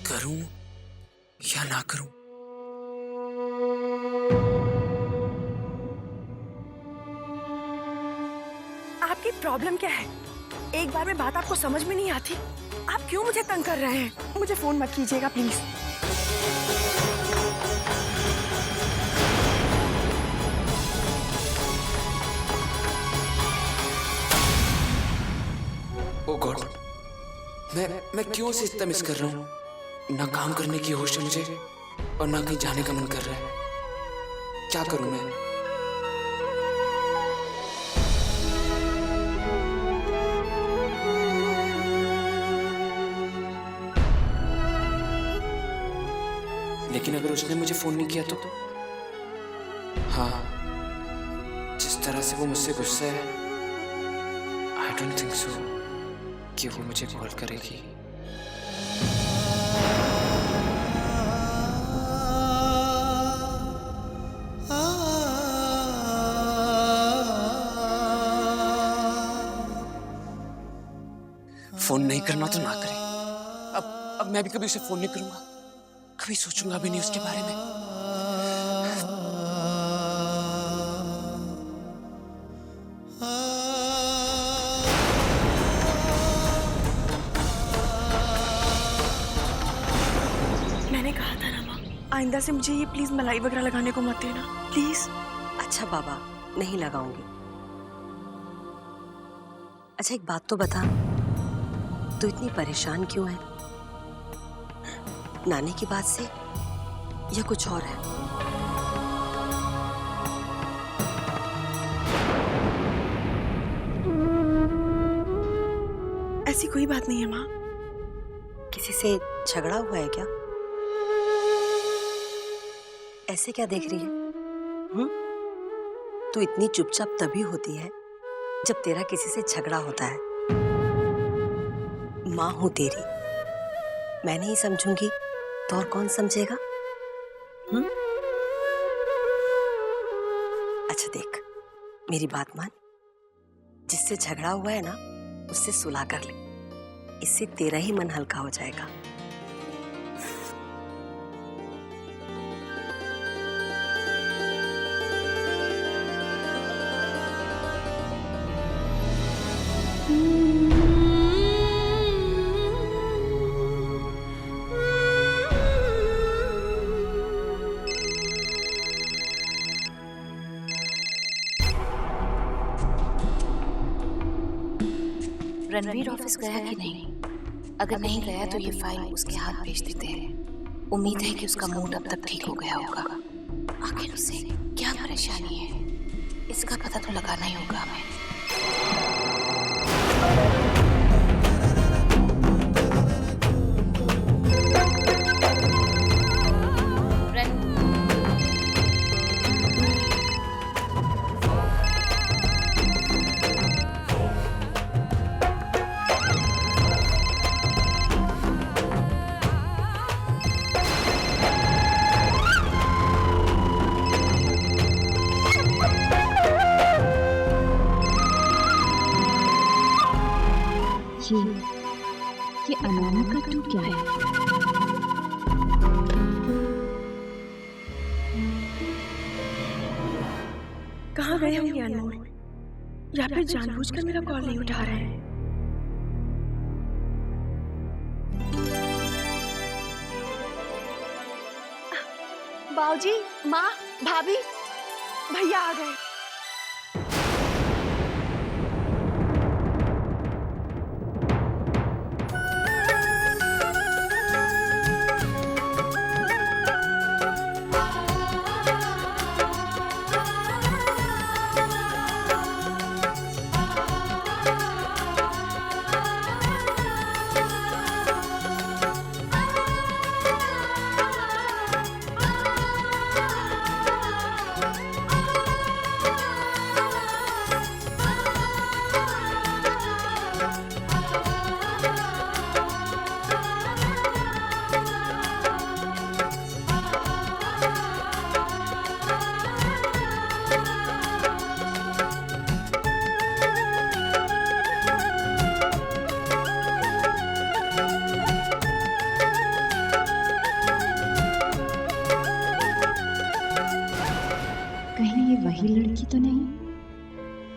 करूं या ना करूं? आपकी प्रॉब्लम क्या है? एक बार में बात आपको समझ में नहीं आती? आप क्यों मुझे तंग कर रहे हैं? मुझे फोन मत कीजिएगा प्लीज। ओ गॉड, मैं क्यों से इतना मिस कर रहा हूँ? ना काम करने की होश है मुझे और ना कहीं जाने का मन कर रहा है। क्या करूं मैं? लेकिन अगर उसने मुझे फोन नहीं किया तो? हाँ, जिस तरह से वो मुझसे गुस्सा है, आई डोंट थिंक सो कि वो मुझे कॉल करेगी। फोन नहीं करना तो ना करे। अब मैं भी कभी उसे फोन नहीं करूंगा, कभी सोचूंगा भी नहीं उसके बारे में। मैंने कहा था ना माँ, आइंदा से मुझे ये प्लीज मलाई वगैरह लगाने को मत देना प्लीज। अच्छा बाबा, नहीं लगाऊंगी। अच्छा एक बात तो बता, तू इतनी परेशान क्यों है? नानी की बात से या कुछ और है? ऐसी कोई बात नहीं है माँ। किसी से झगड़ा हुआ है क्या? ऐसे क्या देख रही है? तू इतनी चुपचाप तभी होती है जब तेरा किसी से झगड़ा होता है। माँ हूं तेरी, मैं नहीं समझूंगी तो और कौन समझेगा? अच्छा देख, मेरी बात मान, जिससे झगड़ा हुआ है ना उससे सुलह कर ले, इससे तेरा ही मन हल्का हो जाएगा। रणवीर ऑफिस गया कि नहीं? अगर नहीं गया तो ये फाइल उसके हाथ भेज देते हैं। उम्मीद है कि उसका मूड अब तक ठीक हो गया होगा। आखिर उसे क्या परेशानी है, इसका पता तो लगाना ही होगा हमें। ये अनामिका क्यों क्या है? कहाँ गए होंगे अनमोल? या फिर जानबूझकर मेरा कॉल नहीं उठा रहे हैं? बाऊजी, माँ, भाभी, भैया आ गए।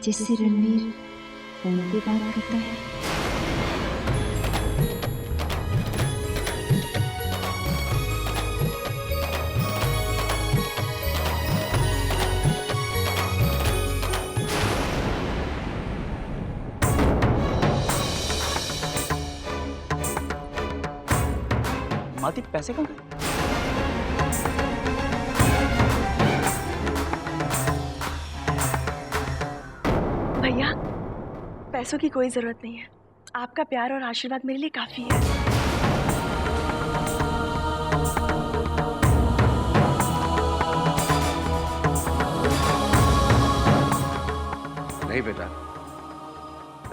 जिससे रणवीर फोन पे बात करता है। मालती पैसे कहाँ गए? भैया, पैसों की कोई जरूरत नहीं है। आपका प्यार और आशीर्वाद मेरे लिए काफी है। नहीं बेटा,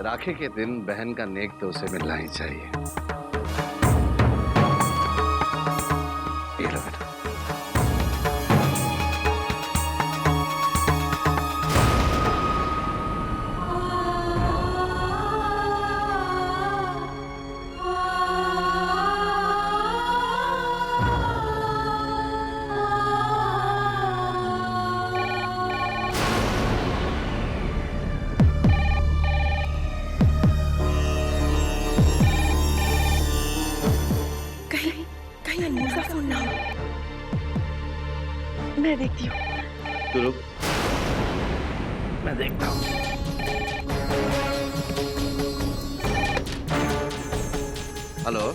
राखी के दिन बहन का नेक तो उसे मिलना ही चाहिए। ये लो बेटा। कहीं अनमोल का फोन ना हो। मैं देखती हूँ। तू रुक, मैं देखता हूँ। हेलो,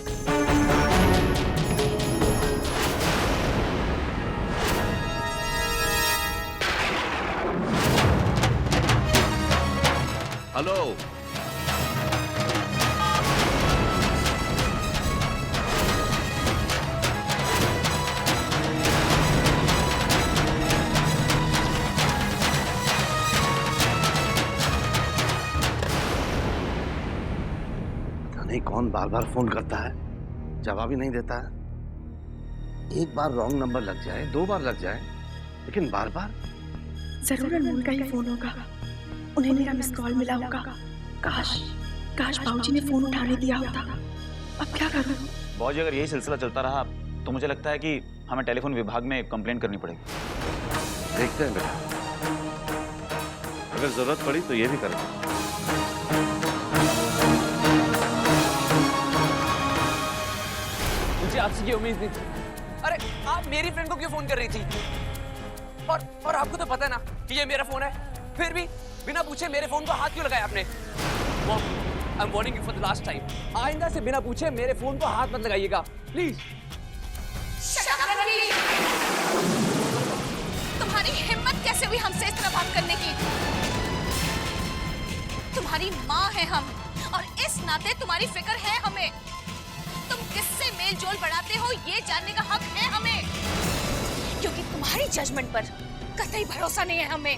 हेलो, नहीं कौन बार बार फोन करता है, जवाब ही नहीं देता है। एक बार रॉन्ग नंबर लग जाए, 2 बार लग जाए, लेकिन बार बार। जरूर अनमोल का ही फोन होगा। उन्हें मेरा मिस कॉल मिला होगा। काश बाबूजी ने फोन उठाने दिया होता। अब क्या करूं? बॉस जी, अगर यही सिलसिला चलता रहा तो मुझे लगता है कि हमें टेलीफोन विभाग में कंप्लेंट करनी पड़ेगी। देखते हैं बेटा, अगर जरूरत पड़ी तो ये भी करेंगे। मुझे आपसे ये उम्मीद नहीं थी। अरे आप मेरी फ्रेंड को क्यों फोन कर रही थी? और आपको तो पता है ना कि ये मेरा फोन है, फिर भी बिना पूछे मेरे फोन को हाथ क्यों लगाया आपने? Mom, I am warning you for the last time. आइंदा से बिना पूछे मेरे फोन को हाथ मत लगाइएगा, प्लीज। तुम्हारी हिम्मत कैसे हुई हमसे इस तरह बात करने की? तुम्हारी माँ है हम, और इस नाते तुम्हारी फिक्र है हमें। तुम किससे मेल जोल बढ़ाते हो ये जानने का हक है हमें, क्योंकि तुम्हारी जजमेंट पर कतई भरोसा नहीं है हमें।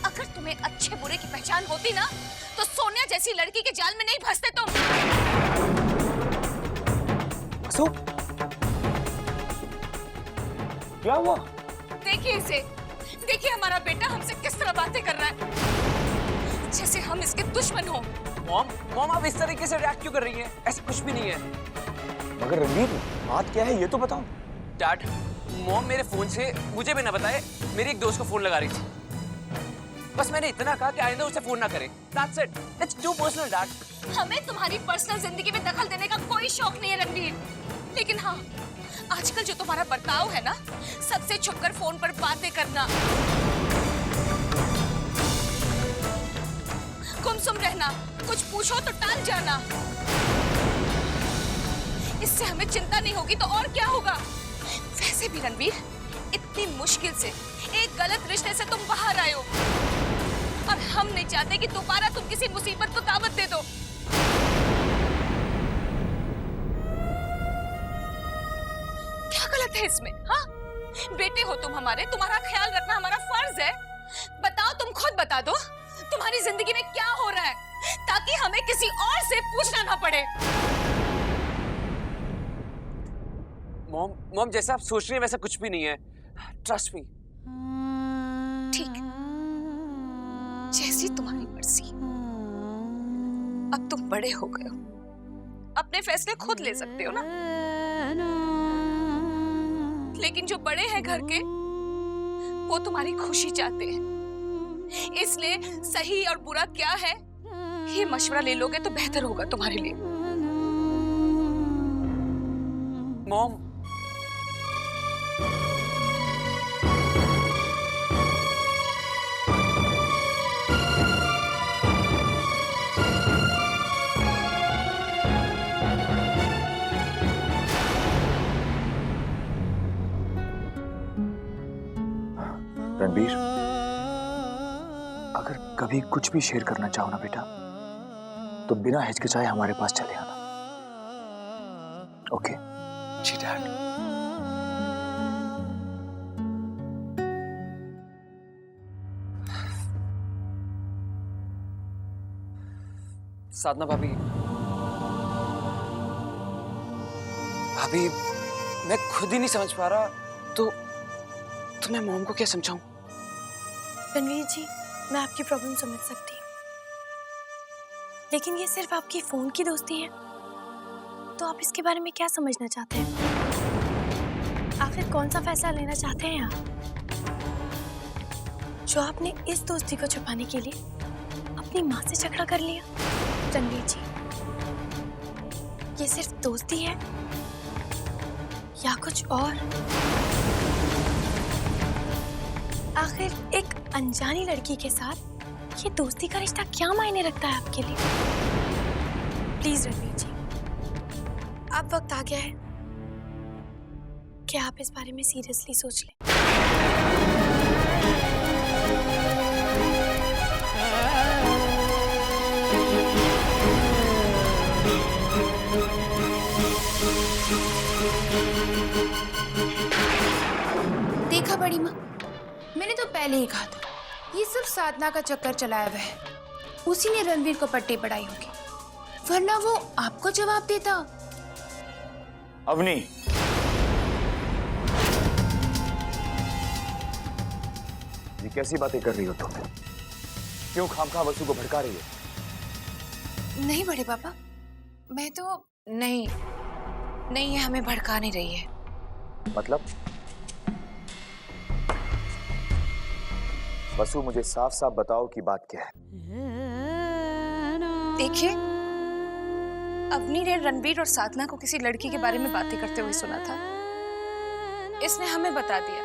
अगर तुम्हें अच्छे बुरे की पहचान होती ना, तो सोनिया जैसी लड़की के जाल में नहीं फंसते तुम। क्या हुआ? देखिए इसे, देखिए हमारा बेटा हमसे किस तरह बातें कर रहा है, जैसे हम इसके दुश्मन हो। मॉम आप इस तरीके से रिएक्ट क्यों कर रही हैं? ऐसा कुछ भी नहीं है। मगर रणवीर, बात क्या है ये तो बताओ। डैड, मॉम मेरे फोन से मुझे भी ना बताए मेरी एक दोस्त को फोन लगा रही थी। बस मैंने इतना कहा कि आइंदा उसे फोन ना करें। That's it. It's too personal, Dad. हमें तुम्हारी पर्सनल जिंदगी में दखल देने का कोई शौक नहीं है रणवीर, लेकिन हाँ, आजकल जो तुम्हारा बर्ताव है ना, सबसे छुपकर फोन पर बातें करना, गुमसुम रहना, कुछ पूछो तो टाल जाना, इससे हमें चिंता नहीं होगी तो और क्या होगा? वैसे भी रणवीर, इतनी मुश्किल से एक गलत रिश्ते से तुम बाहर आए हो, और हम नहीं चाहते कि दोबारा तुम किसी मुसीबत को दावत दे दो। क्या गलत है इसमें? हाँ, बेटे हो तुम हमारे, तुम्हारा ख्याल रखना हमारा फर्ज है। बताओ, तुम खुद बता दो, तुम्हारी जिंदगी में क्या हो रहा है, ताकि हमें किसी और से पूछना ना पड़े। मॉम जैसा आप सोच रही हैं वैसा कुछ भी नहीं है। Trust me. ठीक, जैसी तुम्हारी मर्जी। अब तुम बड़े हो गए हो, अपने फैसले खुद ले सकते हो ना। लेकिन जो बड़े हैं घर के, वो तुम्हारी खुशी चाहते हैं, इसलिए सही और बुरा क्या है ये मशवरा ले लोगे तो बेहतर होगा तुम्हारे लिए। मॉम, रणबीर, अगर कभी कुछ भी शेयर करना चाहो ना बेटा, तो बिना हिचकिचाए हमारे पास चले आना। ओके? जी डैड। साधना भाभी, भाभी मैं खुद ही नहीं समझ पा रहा, तो मैं मॉम को क्या समझाऊं? रणवीर जी, मैं आपकी प्रॉब्लम समझ सकती हूँ, लेकिन ये सिर्फ आपकी फोन की दोस्ती है, तो आप इसके बारे में क्या समझना चाहते हैं? आखिर कौन सा फैसला लेना चाहते हैं आप, जो आपने इस दोस्ती को छुपाने के लिए अपनी माँ से झगड़ा कर लिया? रणवीर जी, ये सिर्फ दोस्ती है या कुछ और? आखिर एक अनजानी लड़की के साथ ये दोस्ती का रिश्ता क्या मायने रखता है आपके लिए? प्लीज रणवीर जी, अब वक्त आ गया है कि आप इस बारे में सीरियसली सोच लें। देखा बड़ी माँ, मैंने तो पहले ही कहा था ये सब साधना का चक्कर चलाया हुआ है। उसी ने रणवीर को पट्टी पढ़ाई होगी, वरना वो आपको जवाब देता। अवनी, ये कैसी बातें कर रही हो तुम? क्यों खामखा वसु को भड़का रही हो? नहीं बड़े पापा, मैं तो नहीं, ये हमें भड़का नहीं रही है। मतलब? वसु, मुझे साफ साफ बताओ कि बात क्या है। देखिए, अवनी ने रणवीर और साधना को किसी लड़की के बारे में बातें करते हुए सुना था। इसने हमें बता दिया।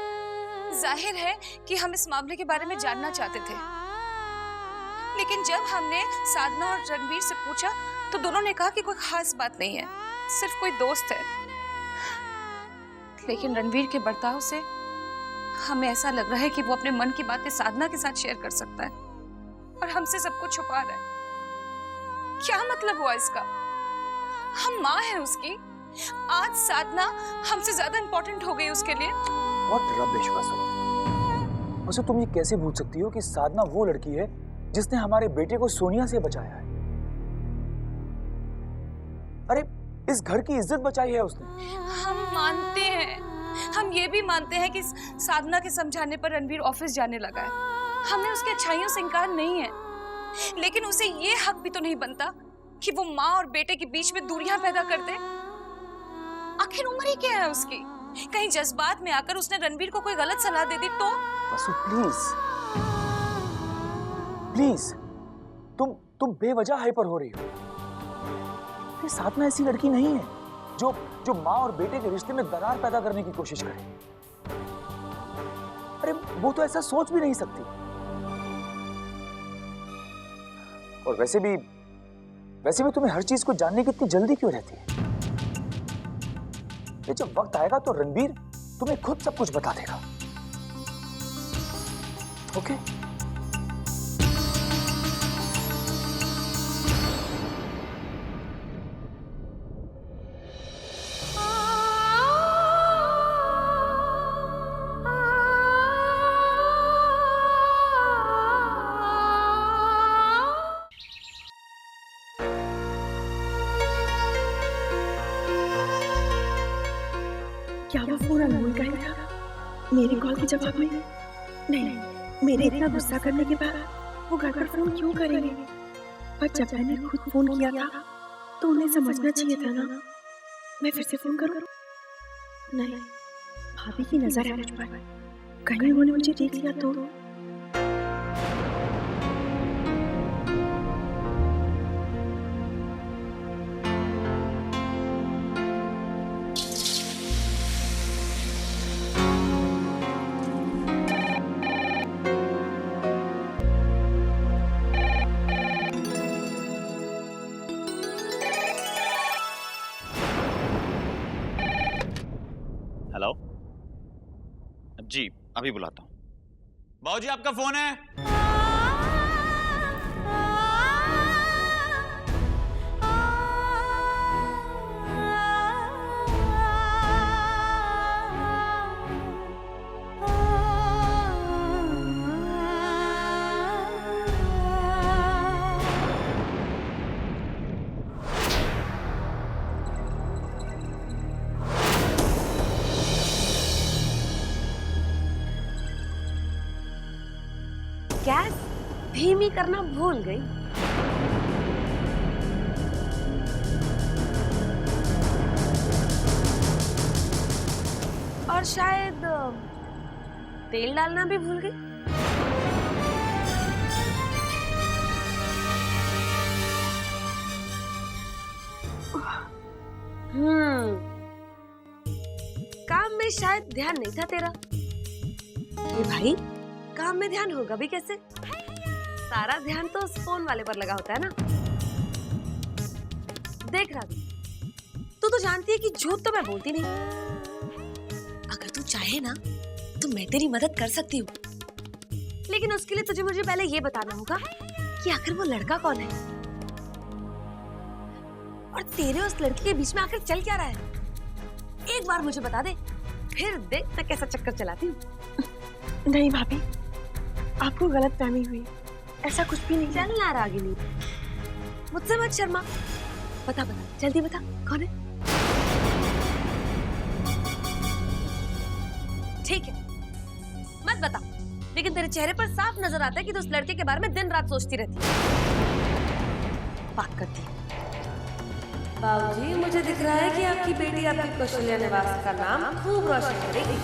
जाहिर है कि हम इस मामले के बारे में जानना चाहते थे, लेकिन जब हमने साधना और रणवीर से पूछा तो दोनों ने कहा कि कोई खास बात नहीं है, सिर्फ कोई दोस्त है। लेकिन रणवीर के बर्ताव से हमें ऐसा लग रहा है कि वो अपने मन की बातें साधना के साथ शेयर कर सकता है और हमसे सब कुछ छुपा रहा है। क्या मतलब हुआ इसका? हम माँ हैं उसकी। आज साधना हमसे ज्यादा इंपॉर्टेंट हो गई उसके लिए। What rubbish, वसु। वसु, तुम ये कैसे भूल सकती हो कि साधना वो लड़की है जिसने हमारे बेटे को सोनिया से बचाया है? अरे, इस घर की इज्जत बचाई है उसने। हम मानते हैं, हम ये भी मानते हैं कि साधना के समझाने पर रणवीर ऑफिस जाने लगा है। हमें उसकी अच्छाइयों से इनकार नहीं है, लेकिन उसे ये हक भी तो नहीं बनता कि वो माँ और बेटे के बीच में दूरियां पैदा कर दे। आखिर उम्र ही क्या है उसकी? कहीं जज्बात में आकर उसने रणवीर को कोई गलत सलाह दे दी तो? वसु, प्लीज, तुम बेवजह हाइपर हो रही हो। ये साधना ऐसी लड़की नहीं है जो माँ और बेटे के रिश्ते में दरार पैदा करने की कोशिश करे। अरे, वो तो ऐसा सोच भी नहीं सकती। और वैसे भी तुम्हें हर चीज को जानने की इतनी जल्दी क्यों रहती है? ये जब वक्त आएगा तो रणबीर तुम्हें खुद सब कुछ बता देगा। ओके? क्या वो फोन अनमोल का ही था? मेरी कॉल के जवाब में? नहीं, मेरे इतना गुस्सा करने के बाद वो घर पर फोन क्यों करेंगे? पर जब मैंने खुद फोन किया था तो उन्हें समझना चाहिए था ना। मैं फिर से फोन करूं? नहीं, भाभी की नजर है मुझ पर, कहीं उन्होंने मुझे देख लिया तो। जी अभी बुलाता हूँ। बाबूजी आपका फोन है। गैस धीमी करना भूल गई। और शायद तेल डालना भी भूल गई। काम में शायद ध्यान नहीं था तेरा। ये भाई काम में ध्यान होगा भी कैसे? सारा ध्यान तो उस फोन वाले पर लगा होता है ना। देख राघव, तू तो जानती है कि झूठ तो मैं बोलती नहीं। अगर तू चाहे ना तो मैं तेरी मदद कर सकती हूँ, लेकिन उसके लिए तुझे मुझे पहले ये बताना होगा कि आखिर वो लड़का कौन है और तेरे उस लड़की के बीच में आखिर चल क्या रहा है। एक बार मुझे बता दे, फिर देख मैं कैसा चक्कर चलाती हूँ। नहीं भाभी, आपको गलत फहमी हुई, ऐसा कुछ भी नहीं। चल ना रागिनी, मुझसे मत शर्मा। बता बता, जल्दी बता, कौन है? ठीक है, मत बता, लेकिन तेरे चेहरे पर साफ नजर आता है कि तू उस लड़के के बारे में दिन रात सोचती रहती है। बात करती है। बाबूजी, मुझे दिख रहा है कि आपकी बेटी आपकी कौशल्या निवास का नाम खूब रोशन करेगी।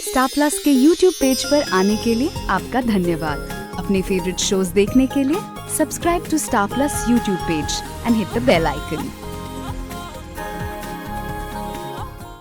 स्टार प्लस के YouTube पेज पर आने के लिए आपका धन्यवाद। अपने फेवरेट शोज देखने के लिए subscribe to star plus YouTube page and hit the bell icon.